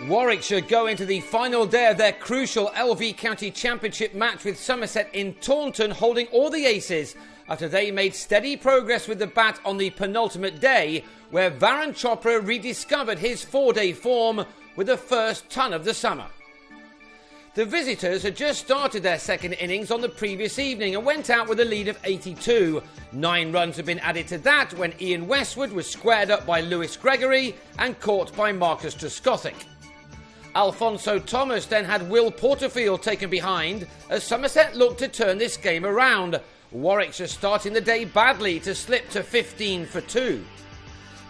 Warwickshire go into the final day of their crucial LV County Championship match with Somerset in Taunton, holding all the aces after they made steady progress with the bat on the penultimate day, where Varun Chopra rediscovered his 4-day form with the first ton of the summer. The visitors had just started their second innings on the previous evening and went out with a lead of 82. 9 runs had been added to that when Ian Westwood was squared up by Lewis Gregory and caught by Marcus Trescothick. Alfonso Thomas then had Will Porterfield taken behind as Somerset looked to turn this game around, Warwickshire starting the day badly to slip to 15 for 2.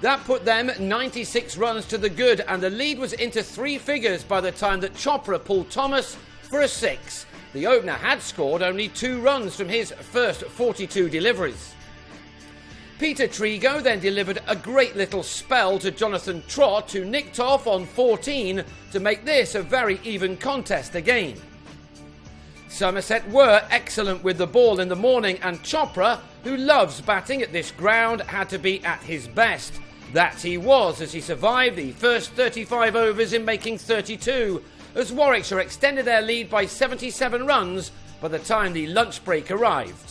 That put them 96 runs to the good, and the lead was into 3 figures by the time that Chopra pulled Thomas for a 6. The opener had scored only 2 runs from his first 42 deliveries. Peter Trigo then delivered a great little spell to Jonathan Trott, who nicked off on 14 to make this a very even contest again. Somerset were excellent with the ball in the morning, and Chopra, who loves batting at this ground, had to be at his best. That he was, as he survived the first 35 overs in making 32, as Warwickshire extended their lead by 77 runs by the time the lunch break arrived.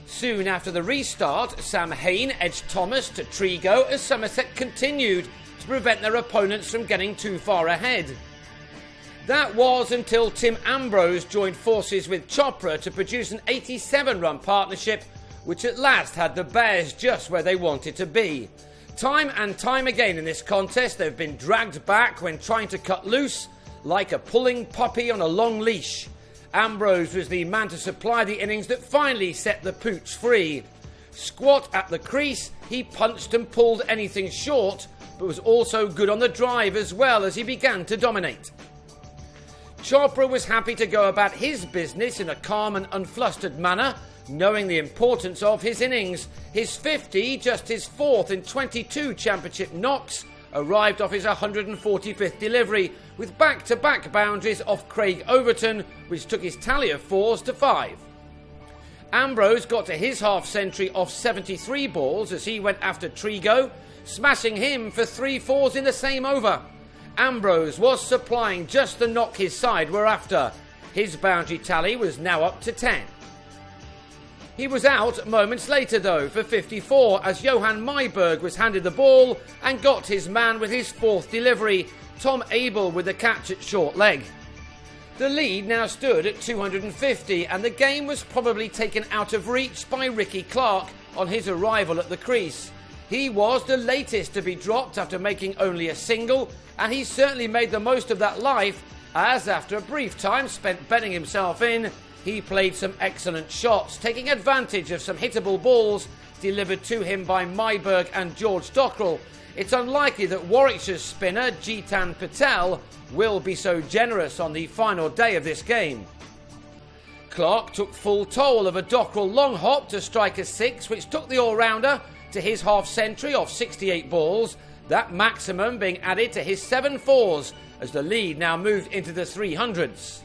Soon after the restart, Sam Hain edged Thomas to Trigo as Somerset continued to prevent their opponents from getting too far ahead. That was until Tim Ambrose joined forces with Chopra to produce an 87-run partnership, which at last had the Bears just where they wanted to be. Time and time again in this contest, they've been dragged back when trying to cut loose, like a pulling puppy on a long leash. Ambrose was the man to supply the innings that finally set the pooch free. Squat at the crease, he punched and pulled anything short, but was also good on the drive as well as he began to dominate. Chopra was happy to go about his business in a calm and unflustered manner, knowing the importance of his innings. His 50, just his 4th in 22 championship knocks, arrived off his 145th delivery, with back-to-back boundaries off Craig Overton, which took his tally of 4s to 5. Ambrose got to his half-century off 73 balls as he went after Trigo, smashing him for 3 4s in the same over. Ambrose was supplying just the knock his side were after. His boundary tally was now up to 10. He was out moments later though for 54 as Johan Myberg was handed the ball and got his man with his 4th delivery, Tom Abel with the catch at short leg. The lead now stood at 250 and the game was probably taken out of reach by Ricky Clark on his arrival at the crease. He was the latest to be dropped after making only a single, and he certainly made the most of that life as after a brief time spent bedding himself in, he played some excellent shots, taking advantage of some hittable balls delivered to him by Myberg and George Dockrell. It's unlikely that Warwickshire's spinner Jitan Patel will be so generous on the final day of this game. Clark took full toll of a Dockrell long hop to strike a 6, which took the all-rounder to his half-century off 68 balls, that maximum being added to his 7 4s as the lead now moved into the 300s.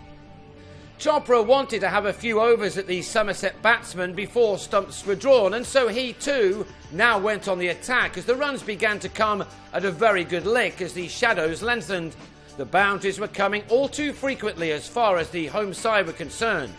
Chopra wanted to have a few overs at the Somerset batsmen before stumps were drawn, and so he too now went on the attack as the runs began to come at a very good lick as the shadows lengthened. The boundaries were coming all too frequently as far as the home side were concerned.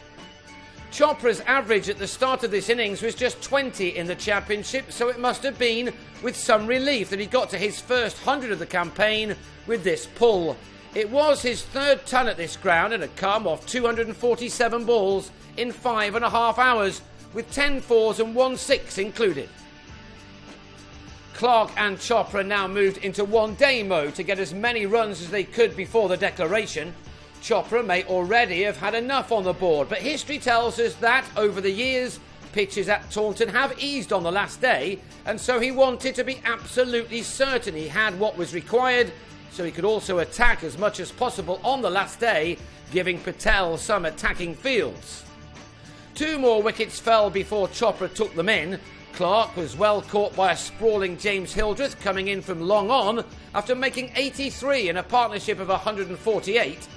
Chopra's average at the start of this innings was just 20 in the championship, so it must have been with some relief that he got to his first 100 of the campaign with this pull. It was his 3rd ton at this ground and had come off 247 balls in 5.5 hours, with 10 4s and 1 6 included. Clark and Chopra now moved into one-day mode to get as many runs as they could before the declaration. Chopra may already have had enough on the board, but history tells us that over the years, pitches at Taunton have eased on the last day, and so he wanted to be absolutely certain he had what was required, so he could also attack as much as possible on the last day, giving Patel some attacking fields. 2 more wickets fell before Chopra took them in. Clark was well caught by a sprawling James Hildreth coming in from long on after making 83 in a partnership of 148.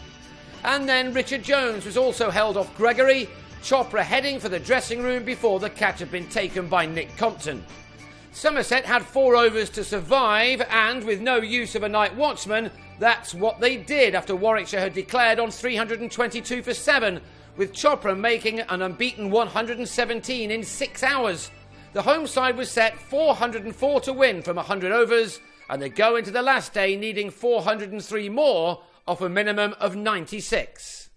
And then Richard Jones was also held off Gregory, Chopra heading for the dressing room before the catch had been taken by Nick Compton. Somerset had 4 overs to survive, and with no use of a night watchman, that's what they did after Warwickshire had declared on 322 for 7, with Chopra making an unbeaten 117 in 6 hours. The home side was set 404 to win from 100 overs, and they go into the last day needing 403 more off a minimum of 96.